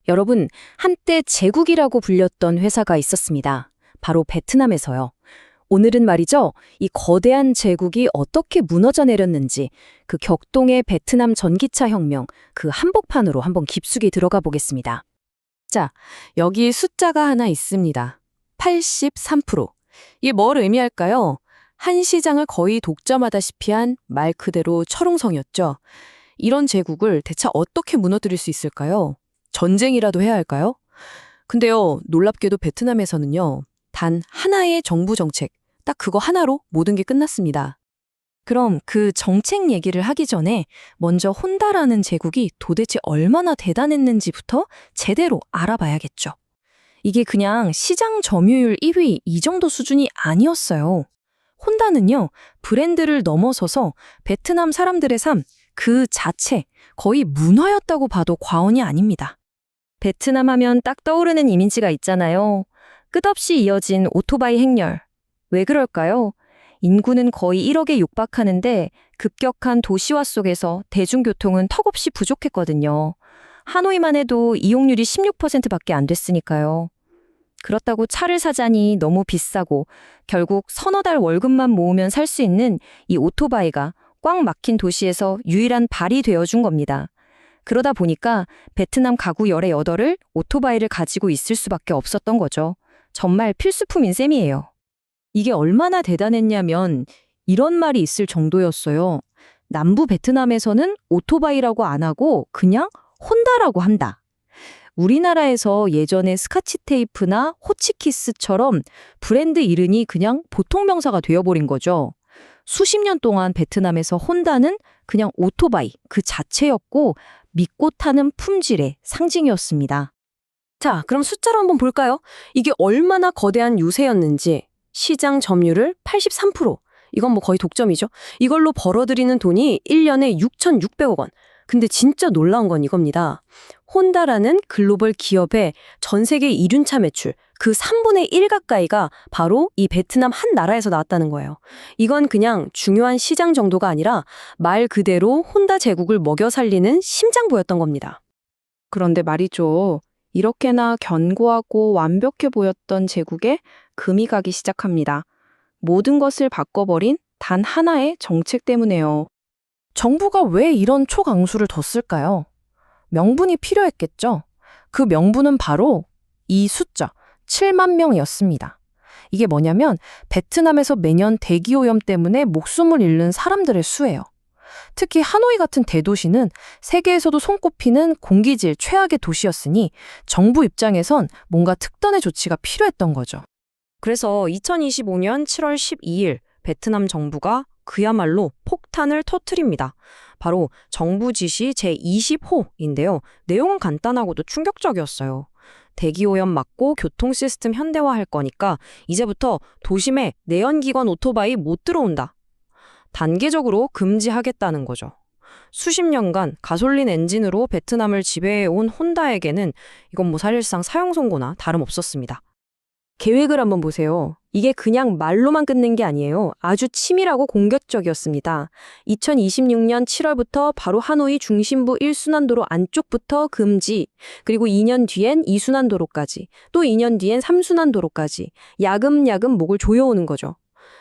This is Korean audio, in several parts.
여러분, 한때 제국이라고 불렸던 회사가 있었습니다. 바로 베트남에서요. 오늘은 말이죠, 이 거대한 제국이 어떻게 무너져 내렸는지 그 격동의 베트남 전기차 혁명, 그 한복판으로 한번 깊숙이 들어가 보겠습니다. 자, 여기 숫자가 하나 있습니다. 83%. 이게 뭘 의미할까요? 한 시장을 거의 독점하다시피 한 말 그대로 철옹성이었죠. 이런 제국을 대체 어떻게 무너뜨릴 수 있을까요? 전쟁이라도 해야 할까요? 근데요, 놀랍게도 베트남에서는요, 단 하나의 정부 정책, 딱 그거 하나로 모든 게 끝났습니다. 그럼 그 정책 얘기를 하기 전에 먼저 혼다라는 제국이 도대체 얼마나 대단했는지부터 제대로 알아봐야겠죠. 이게 그냥 시장 점유율 1위 이 정도 수준이 아니었어요. 혼다는요, 브랜드를 넘어서서 베트남 사람들의 삶, 그 자체, 거의 문화였다고 봐도 과언이 아닙니다. 베트남 하면 딱 떠오르는 이미지가 있잖아요. 끝없이 이어진 오토바이 행렬. 왜 그럴까요? 인구는 거의 1억에 육박하는데 급격한 도시화 속에서 대중교통은 턱없이 부족했거든요. 하노이만 해도 이용률이 16%밖에 안 됐으니까요. 그렇다고 차를 사자니 너무 비싸고 결국 서너 달 월급만 모으면 살 수 있는 이 오토바이가 꽉 막힌 도시에서 유일한 발이 되어준 겁니다. 그러다 보니까 베트남 가구 18을 오토바이를 가지고 있을 수밖에 없었던 거죠. 정말 필수품인 셈이에요. 이게 얼마나 대단했냐면 이런 말이 있을 정도였어요. 남부 베트남에서는 오토바이라고 안 하고 그냥 혼다라고 한다. 우리나라에서 예전에 스카치 테이프나 호치키스처럼 브랜드 이름이 그냥 보통 명사가 되어버린 거죠. 수십 년 동안 베트남에서 혼다는 그냥 오토바이 그 자체였고 믿고 타는 품질의 상징이었습니다. 자, 그럼 숫자로 한번 볼까요? 이게 얼마나 거대한 유세였는지. 시장 점유율 83%. 이건 뭐 거의 독점이죠. 이걸로 벌어들이는 돈이 1년에 6,600억 원. 근데 진짜 놀라운 건 이겁니다. 혼다라는 글로벌 기업의 전 세계 이륜차 매출 그 3분의 1 가까이가 바로 이 베트남 한 나라에서 나왔다는 거예요. 이건 그냥 중요한 시장 정도가 아니라 말 그대로 혼다 제국을 먹여 살리는 심장부였던 겁니다. 그런데 말이죠. 이렇게나 견고하고 완벽해 보였던 제국에 금이 가기 시작합니다. 모든 것을 바꿔버린 단 하나의 정책 때문에요. 정부가 왜 이런 초강수를 뒀을까요? 명분이 필요했겠죠. 그 명분은 바로 이 숫자 7만 명이었습니다. 이게 뭐냐면 베트남에서 매년 대기오염 때문에 목숨을 잃는 사람들의 수예요. 특히 하노이 같은 대도시는 세계에서도 손꼽히는 공기질 최악의 도시였으니 정부 입장에선 뭔가 특단의 조치가 필요했던 거죠. 그래서 2025년 7월 12일 베트남 정부가 그야말로 폭탄을 터뜨립니다. 바로 정부 지시 제20호인데요. 내용은 간단하고도 충격적이었어요. 대기오염 막고 교통 시스템 현대화할 거니까 이제부터 도심에 내연기관 오토바이 못 들어온다. 단계적으로 금지하겠다는 거죠. 수십 년간 가솔린 엔진으로 베트남을 지배해온 혼다에게는 이건 뭐 사실상 사형 선고나 다름없었습니다. 계획을 한번 보세요. 이게 그냥 말로만 끝낸 게 아니에요. 아주 치밀하고 공격적이었습니다. 2026년 7월부터 바로 하노이 중심부 1순환도로 안쪽부터 금지, 그리고 2년 뒤엔 2순환도로까지, 또 2년 뒤엔 3순환도로까지 야금야금 목을 조여오는 거죠.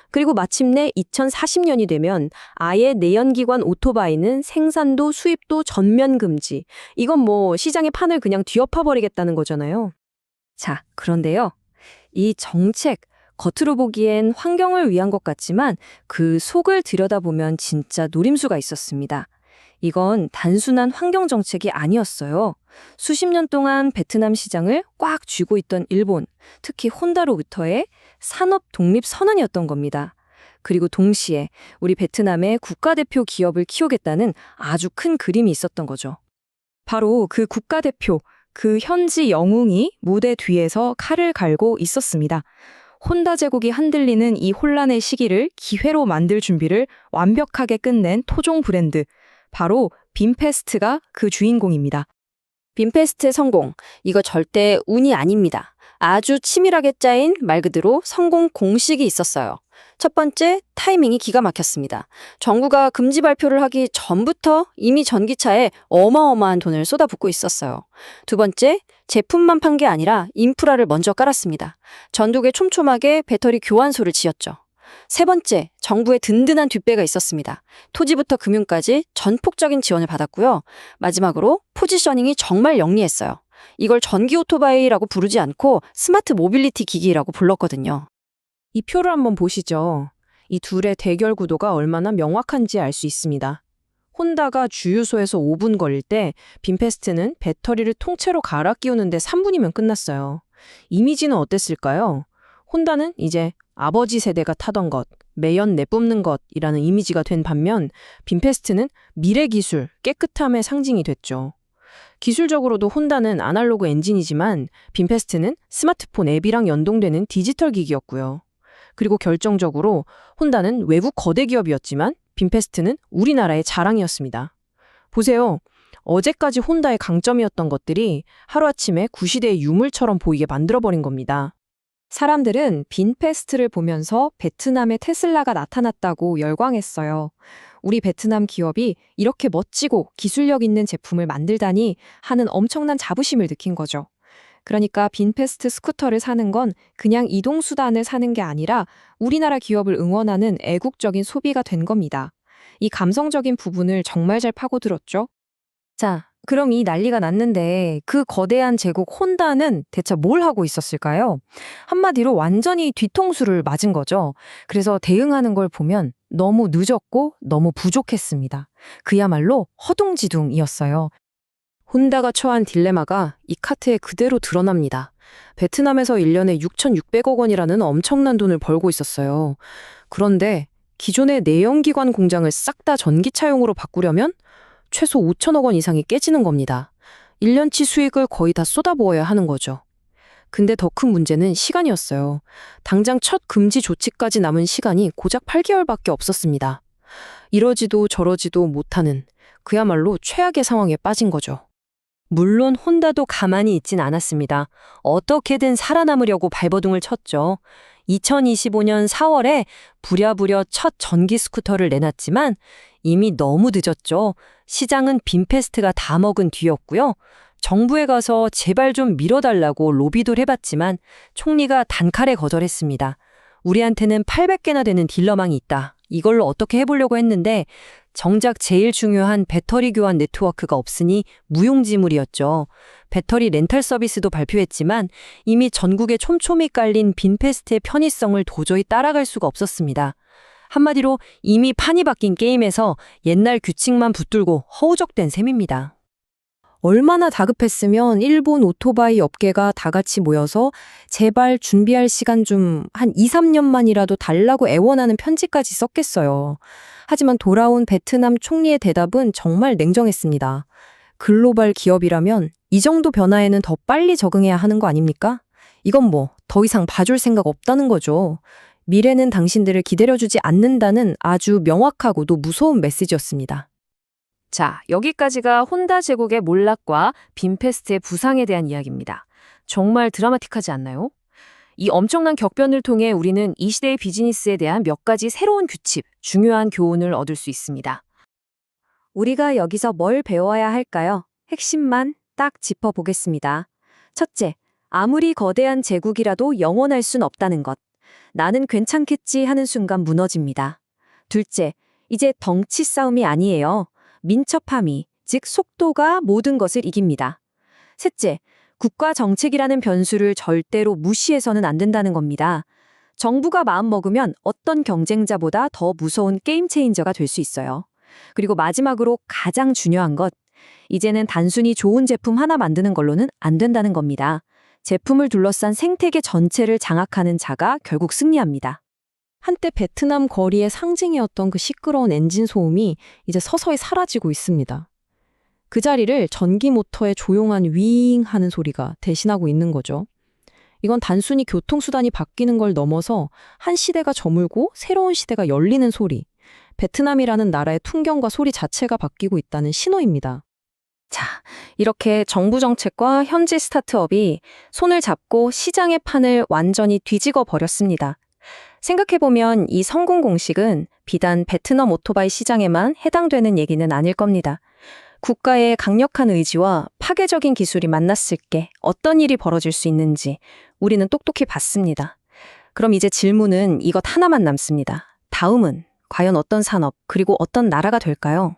그리고 마침내 2040년이 되면 아예 내연기관 오토바이는 생산도 수입도 전면 금지. 이건 뭐 시장의 판을 그냥 뒤엎어버리겠다는 거잖아요. 자, 그런데요. 이 정책, 겉으로 보기엔 환경을 위한 것 같지만 그 속을 들여다보면 진짜 노림수가 있었습니다. 이건 단순한 환경 정책이 아니었어요. 수십 년 동안 베트남 시장을 꽉 쥐고 있던 일본, 특히 혼다로부터의 산업 독립 선언이었던 겁니다. 그리고 동시에 우리 베트남의 국가대표 기업을 키우겠다는 아주 큰 그림이 있었던 거죠. 바로 그 국가대표, 그 현지 영웅이 무대 뒤에서 칼을 갈고 있었습니다. 혼다 제국이 흔들리는 이 혼란의 시기를 기회로 만들 준비를 완벽하게 끝낸 토종 브랜드, 바로 빔페스트가 그 주인공입니다. 빔페스트의 성공, 이거 절대 운이 아닙니다. 아주 치밀하게 짜인 말 그대로 성공 공식이 있었어요. 첫 번째, 타이밍이 기가 막혔습니다. 정부가 금지 발표를 하기 전부터 이미 전기차에 어마어마한 돈을 쏟아붓고 있었어요. 두 번째, 제품만 판 게 아니라 인프라를 먼저 깔았습니다. 전국에 촘촘하게 배터리 교환소를 지었죠. 세 번째, 정부의 든든한 뒷배가 있었습니다. 토지부터 금융까지 전폭적인 지원을 받았고요. 마지막으로 포지셔닝이 정말 영리했어요. 이걸 전기 오토바이라고 부르지 않고 스마트 모빌리티 기기라고 불렀거든요. 이 표를 한번 보시죠. 이 둘의 대결 구도가 얼마나 명확한지 알 수 있습니다. 혼다가 주유소에서 5분 걸릴 때 빈페스트는 배터리를 통째로 갈아 끼우는데 3분이면 끝났어요. 이미지는 어땠을까요? 혼다는 이제 아버지 세대가 타던 것, 매연 내뿜는 것이라는 이미지가 된 반면 빈페스트는 미래 기술, 깨끗함의 상징이 됐죠. 기술적으로도 혼다는 아날로그 엔진이지만 빈페스트는 스마트폰 앱이랑 연동되는 디지털 기기였고요. 그리고 결정적으로 혼다는 외국 거대 기업이었지만 빈페스트는 우리나라의 자랑이었습니다. 보세요. 어제까지 혼다의 강점이었던 것들이 하루아침에 구시대의 유물처럼 보이게 만들어버린 겁니다. 사람들은 빈페스트를 보면서 베트남의 테슬라가 나타났다고 열광했어요. 우리 베트남 기업이 이렇게 멋지고 기술력 있는 제품을 만들다니 하는 엄청난 자부심을 느낀 거죠. 그러니까 빈페스트 스쿠터를 사는 건 그냥 이동수단을 사는 게 아니라 우리나라 기업을 응원하는 애국적인 소비가 된 겁니다. 이 감성적인 부분을 정말 잘 파고들었죠. 자, 그럼 이 난리가 났는데 그 거대한 제국 혼다는 대체 뭘 하고 있었을까요? 한마디로 완전히 뒤통수를 맞은 거죠. 그래서 대응하는 걸 보면 너무 늦었고 너무 부족했습니다. 그야말로 허둥지둥이었어요. 혼다가 처한 딜레마가 이 카트에 그대로 드러납니다. 베트남에서 1년에 6,600억 원이라는 엄청난 돈을 벌고 있었어요. 그런데 기존의 내연기관 공장을 싹 다 전기차용으로 바꾸려면 최소 5천억 원 이상이 깨지는 겁니다. 1년치 수익을 거의 다 쏟아부어야 하는 거죠. 근데 더 큰 문제는 시간이었어요. 당장 첫 금지 조치까지 남은 시간이 고작 8개월밖에 없었습니다. 이러지도 저러지도 못하는 그야말로 최악의 상황에 빠진 거죠. 물론 혼다도 가만히 있진 않았습니다. 어떻게든 살아남으려고 발버둥을 쳤죠. 2025년 4월에 부랴부랴 첫 전기 스쿠터를 내놨지만 이미 너무 늦었죠. 시장은 빈페스트가 다 먹은 뒤였고요. 정부에 가서 제발 좀 밀어달라고 로비도 해봤지만 총리가 단칼에 거절했습니다. 우리한테는 800개나 되는 딜러망이 있다. 이걸로 어떻게 해보려고 했는데 정작 제일 중요한 배터리 교환 네트워크가 없으니 무용지물이었죠. 배터리 렌탈 서비스도 발표했지만 이미 전국에 촘촘히 깔린 빈페스트의 편의성을 도저히 따라갈 수가 없었습니다. 한마디로 이미 판이 바뀐 게임에서 옛날 규칙만 붙들고 허우적된 셈입니다. 얼마나 다급했으면 일본 오토바이 업계가 다 같이 모여서 제발 준비할 시간 좀 한 2, 3년만이라도 달라고 애원하는 편지까지 썼겠어요. 하지만 돌아온 베트남 총리의 대답은 정말 냉정했습니다. 글로벌 기업이라면 이 정도 변화에는 더 빨리 적응해야 하는 거 아닙니까? 이건 뭐 더 이상 봐줄 생각 없다는 거죠. 미래는 당신들을 기다려주지 않는다는 아주 명확하고도 무서운 메시지였습니다. 자, 여기까지가 혼다 제국의 몰락과 빈페스트의 부상에 대한 이야기입니다. 정말 드라마틱하지 않나요? 이 엄청난 격변을 통해 우리는 이 시대의 비즈니스에 대한 몇 가지 새로운 규칙, 중요한 교훈을 얻을 수 있습니다. 우리가 여기서 뭘 배워야 할까요? 핵심만 딱 짚어보겠습니다. 첫째, 아무리 거대한 제국이라도 영원할 순 없다는 것. 나는 괜찮겠지 하는 순간 무너집니다. 둘째, 이제 덩치 싸움이 아니에요. 민첩함이, 즉 속도가 모든 것을 이깁니다. 셋째, 국가 정책이라는 변수를 절대로 무시해서는 안 된다는 겁니다. 정부가 마음먹으면 어떤 경쟁자보다 더 무서운 게임 체인저가 될 수 있어요. 그리고 마지막으로 가장 중요한 것, 이제는 단순히 좋은 제품 하나 만드는 걸로는 안 된다는 겁니다. 제품을 둘러싼 생태계 전체를 장악하는 자가 결국 승리합니다. 한때 베트남 거리의 상징이었던 그 시끄러운 엔진 소음이 이제 서서히 사라지고 있습니다. 그 자리를 전기 모터의 조용한 윙 하는 소리가 대신하고 있는 거죠. 이건 단순히 교통수단이 바뀌는 걸 넘어서 한 시대가 저물고 새로운 시대가 열리는 소리, 베트남이라는 나라의 풍경과 소리 자체가 바뀌고 있다는 신호입니다. 자, 이렇게 정부 정책과 현지 스타트업이 손을 잡고 시장의 판을 완전히 뒤집어 버렸습니다. 생각해보면 이 성공 공식은 비단 베트남 오토바이 시장에만 해당되는 얘기는 아닐 겁니다. 국가의 강력한 의지와 파괴적인 기술이 만났을 게 어떤 일이 벌어질 수 있는지 우리는 똑똑히 봤습니다. 그럼 이제 질문은 이것 하나만 남습니다. 다음은 과연 어떤 산업, 그리고 어떤 나라가 될까요?